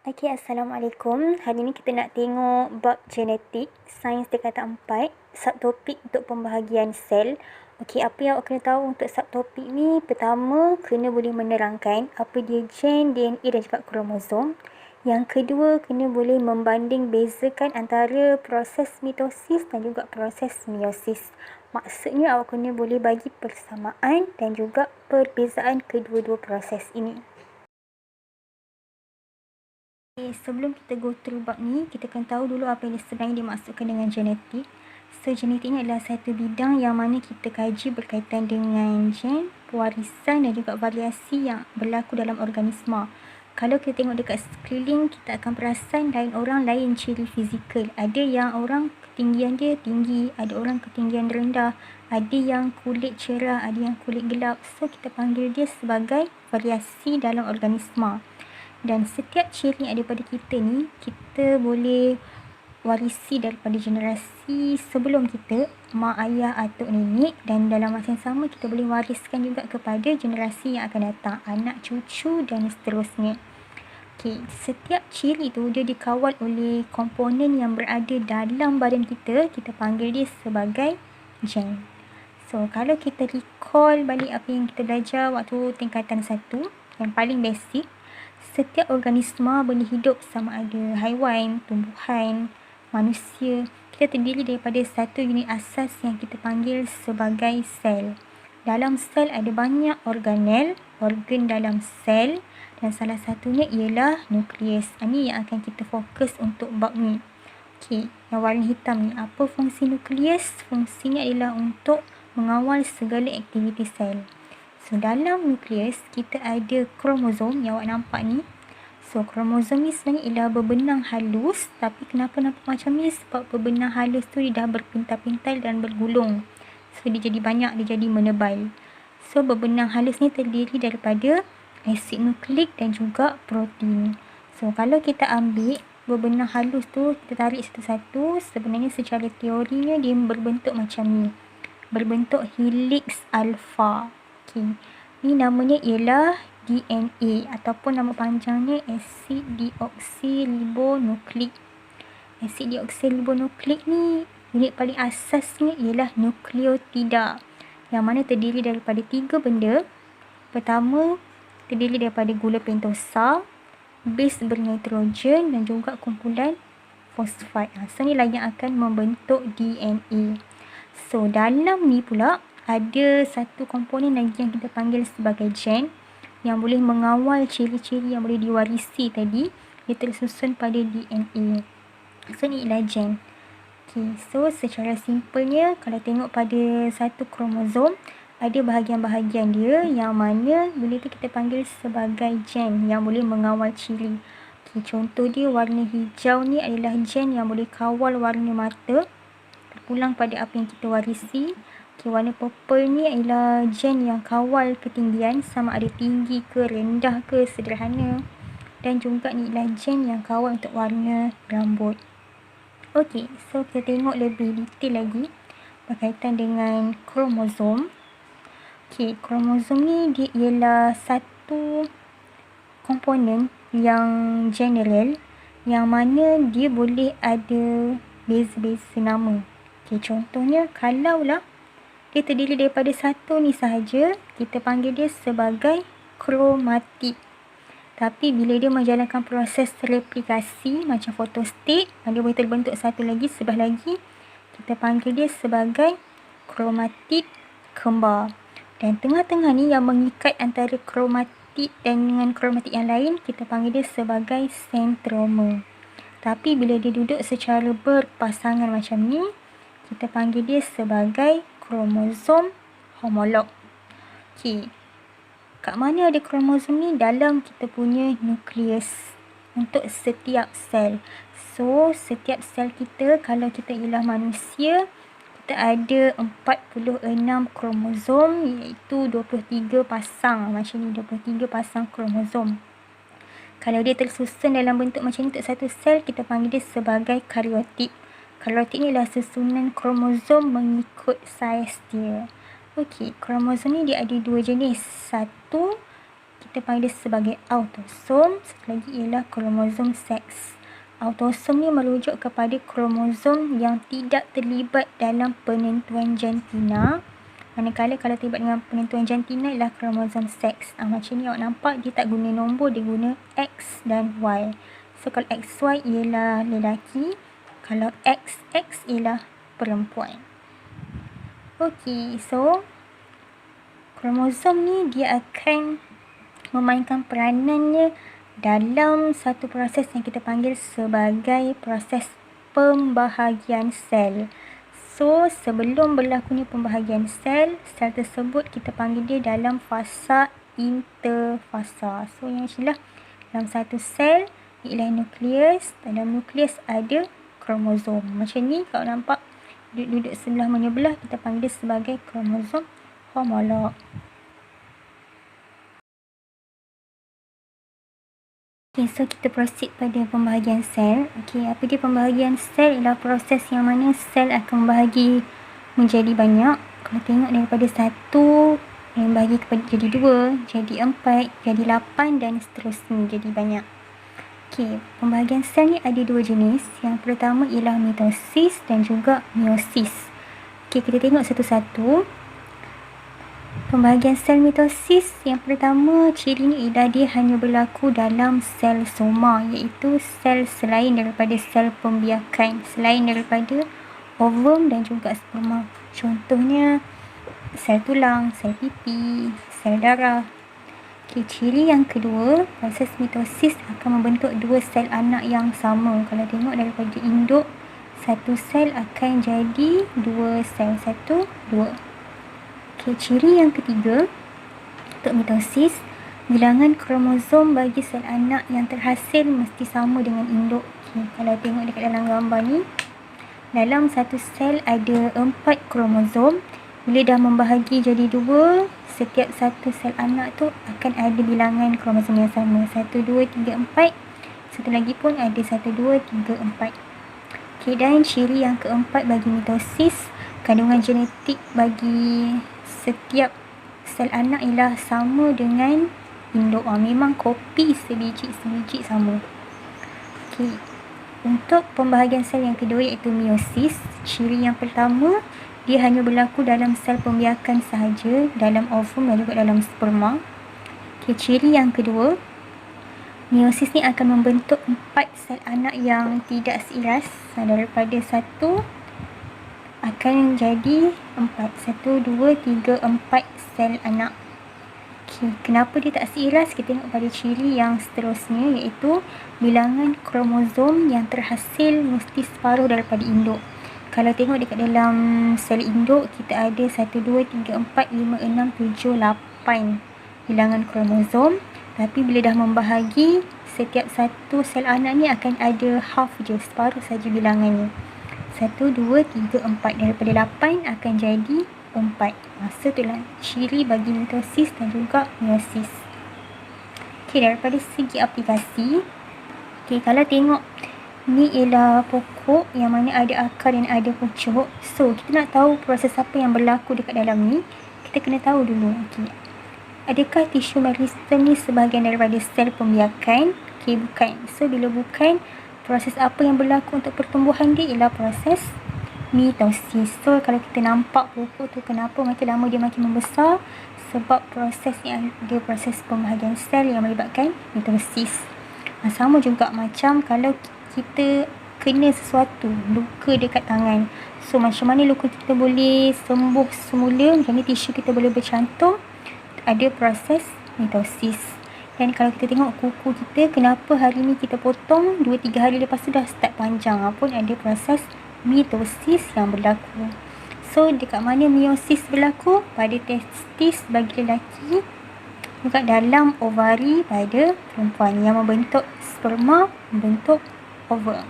Okey, Assalamualaikum. Hari ni kita nak tengok bab genetik, sains tingkatan 4, subtopik untuk pembahagian sel. Okey, apa yang awak kena tahu untuk subtopik ni? Pertama, kena boleh menerangkan apa dia gen, DNA dan juga kromosom. Yang kedua, kena boleh membanding bezakan antara proses mitosis dan juga proses meiosis. Maksudnya awak kena boleh bagi persamaan dan juga perbezaan kedua-dua proses ini. Sebelum kita go through bab ni, kita kena tahu dulu apa yang sebenarnya dimaksudkan dengan genetik. So, genetik ni adalah satu bidang yang mana kita kaji berkaitan dengan gen, pewarisan dan juga variasi yang berlaku dalam organisma. Kalau kita tengok dekat sekeliling, kita akan perasan lain orang lain ciri fizikal. Ada yang orang ketinggian dia tinggi, ada orang ketinggian rendah, ada yang kulit cerah, ada yang kulit gelap. So, kita panggil dia sebagai variasi dalam organisma. Dan setiap ciri yang ada pada kita ni, kita boleh warisi daripada generasi sebelum kita, mak ayah, atuk nenek, dan dalam masa yang sama kita boleh wariskan juga kepada generasi yang akan datang, anak, cucu dan seterusnya. Okey, setiap ciri tu dia dikawal oleh komponen yang berada dalam badan kita panggil dia sebagai gen. So, kalau kita recall balik apa yang kita belajar waktu tingkatan 1, yang paling basic, setiap organisma benda hidup sama ada haiwan, tumbuhan, manusia, kita terdiri daripada satu unit asas yang kita panggil sebagai sel. Dalam sel ada banyak organel, organ dalam sel, dan salah satunya ialah nukleus. Ini yang akan kita fokus untuk bab ni. Okey, yang warna hitam ni, apa fungsi nukleus? Fungsinya adalah untuk mengawal segala aktiviti sel. So, dalam nukleus, kita ada kromosom yang awak nampak ni. So, kromosom ni sebenarnya ialah berbenang halus. Tapi kenapa nampak macam ni? Sebab berbenang halus tu dia dah berpintal-pintal dan bergulung. So, dia jadi banyak, dia jadi menebal. So, berbenang halus ni terdiri daripada asid nukleik dan juga protein. So, kalau kita ambil berbenang halus tu, kita tarik satu-satu, sebenarnya secara teorinya dia berbentuk macam ni. Berbentuk helix alpha. Okey. Ni namanya ialah DNA ataupun nama panjangnya asid deoksiribonukleik. Asid deoksiribonukleik ni unit paling asasnya ialah nukleotida, yang mana terdiri daripada 3 benda. Pertama, terdiri daripada gula pentosa, base bernitrogen dan juga kumpulan fosfat. So, inilah yang akan membentuk DNA. So, dalam ni pula ada satu komponen lagi yang kita panggil sebagai gen, yang boleh mengawal ciri-ciri yang boleh diwarisi tadi. Dia tersusun pada DNA. So, ni ialah gen. Okay, so secara simpelnya, kalau tengok pada satu kromosom, ada bahagian-bahagian dia yang mana benda tu kita panggil sebagai gen yang boleh mengawal ciri. Okay, contoh dia warna hijau ni adalah gen yang boleh kawal warna mata, terpulang pada apa yang kita warisi. Okay, warna purple ni adalah gen yang kawal ketinggian, sama ada tinggi ke, rendah ke, sederhana. Dan juga ni adalah gen yang kawal untuk warna rambut. Okey, so kita tengok lebih detail lagi berkaitan dengan kromosom. Okey, kromosom ni dia ialah satu komponen yang general, yang mana dia boleh ada beza-beza nama. Okey, contohnya kalaulah dia terdiri daripada satu ni sahaja, kita panggil dia sebagai kromatik. Tapi bila dia menjalankan proses replikasi macam fotostat, dia boleh terbentuk satu lagi sebelah lagi, kita panggil dia sebagai kromatik kembar. Dan tengah-tengah ni yang mengikat antara kromatik dan dengan kromatik yang lain, kita panggil dia sebagai sentroma. Tapi bila dia duduk secara berpasangan macam ni, kita panggil dia sebagai kromosom homolog. Okey, kat mana ada kromosom ni? Dalam kita punya nukleus untuk setiap sel. So, setiap sel kita, kalau kita ialah manusia, kita ada 46 kromosom, iaitu 23 pasang. Macam ni, 23 pasang kromosom. Kalau dia tersusun dalam bentuk macam ni untuk satu sel, kita panggil dia sebagai kariotik. Kariotik ni adalah susunan kromosom mengikut saiz dia. Okey, kromosom ni dia ada 2 jenis. Satu, kita panggil sebagai autosom. Satu lagi ialah kromosom seks. Autosom ni merujuk kepada kromosom yang tidak terlibat dalam penentuan jantina. Manakala kalau terlibat dengan penentuan jantina ialah kromosom seks. Macam ni awak nampak dia tak guna nombor, dia guna X dan Y. So kalau XY ialah lelaki, kalau XX ialah perempuan. Okey, so kromosom ni dia akan memainkan peranannya dalam satu proses yang kita panggil sebagai proses pembahagian sel. So, sebelum berlakunya pembahagian sel, sel tersebut kita panggil dia dalam fasa interfasa. So, yang inilah dalam satu sel, ialah nukleus. Dalam nukleus ada kromosom. Macam ni, kalau nampak duduk sebelah menyebelah, kita panggil sebagai kromosom homolog. Okay, so kita proceed pada pembahagian sel. Okay, apa dia pembahagian sel? Ialah proses yang mana sel akan membahagi menjadi banyak. Kalau tengok daripada 1, yang bahagi kepada jadi 2, jadi 4, jadi 8 dan seterusnya jadi banyak. Okay, pembahagian sel ni ada 2 jenis. Yang pertama ialah mitosis dan juga meiosis. Okay, kita tengok satu-satu. Pembahagian sel mitosis yang pertama, cirinya ialah dia hanya berlaku dalam sel soma, iaitu sel selain daripada sel pembiakan, selain daripada ovum dan juga sperma. Contohnya sel tulang, sel pipi, sel darah. Okay, ciri yang kedua, proses mitosis akan membentuk 2 sel anak yang sama. Kalau tengok daripada induk, satu sel akan jadi 2 sel, 1, 2. Okay, ciri yang ketiga untuk mitosis, bilangan kromosom bagi sel anak yang terhasil mesti sama dengan induk. Okay, kalau tengok dekat dalam gambar ni, dalam satu sel ada 4 kromosom. Bila dah membahagi jadi 2, setiap satu sel anak tu akan ada bilangan kromosom yang sama. 1, 2, 3, 4. Satu lagi pun ada 1, 2, 3, 4. Okay, dan ciri yang keempat bagi mitosis, kandungan genetik bagi setiap sel anak ialah sama dengan induk. Memang kopi sebiji sama. Okey. Untuk pembahagian sel yang kedua iaitu meiosis, ciri yang pertama, dia hanya berlaku dalam sel pembiakan sahaja, dalam ovum dan juga dalam sperma. Okey, ciri yang kedua, meiosis ni akan membentuk 4 sel anak yang tidak seiras. Daripada 1 akan jadi 4. 1, 2, 3, 4 sel anak. Okay, kenapa dia tak seiras? Kita tengok pada ciri yang seterusnya, iaitu bilangan kromosom yang terhasil mesti separuh daripada induk. Kalau tengok dekat dalam sel induk, kita ada 1, 2, 3, 4, 5, 6, 7, 8 bilangan kromosom. Tapi bila dah membahagi, setiap satu sel anak ni akan ada half je, separuh saja bilangannya. 1, 2, 3, 4. Daripada 8 akan jadi 4. So itulah ciri bagi mitosis dan juga meiosis. Okay, daripada segi aplikasi, okay, kalau tengok ni ialah pokok yang mana ada akar dan ada pucuk. So kita nak tahu proses apa yang berlaku dekat dalam ni, kita kena tahu dulu. Okay, adakah tisu meristem ni sebahagian daripada sel pembiakan? Okay, bukan. So bila bukan, proses apa yang berlaku untuk pertumbuhan dia ialah proses mitosis. So kalau kita nampak pokok tu kenapa makin lama dia makin membesar, sebab proses yang dia proses pembahagian sel yang melibatkan mitosis. Sama juga macam kalau kita kena sesuatu, luka dekat tangan. So macam mana luka kita boleh sembuh semula, macam ni tisu kita boleh bercantum, ada proses mitosis. Dan kalau kita tengok kuku kita, kenapa hari ni kita potong, 2-3 hari lepas tu dah start panjang, pun ada proses mitosis yang berlaku. So dekat mana meiosis berlaku? Pada testis bagi lelaki, juga dalam ovari pada perempuan, yang membentuk sperma, membentuk ovum.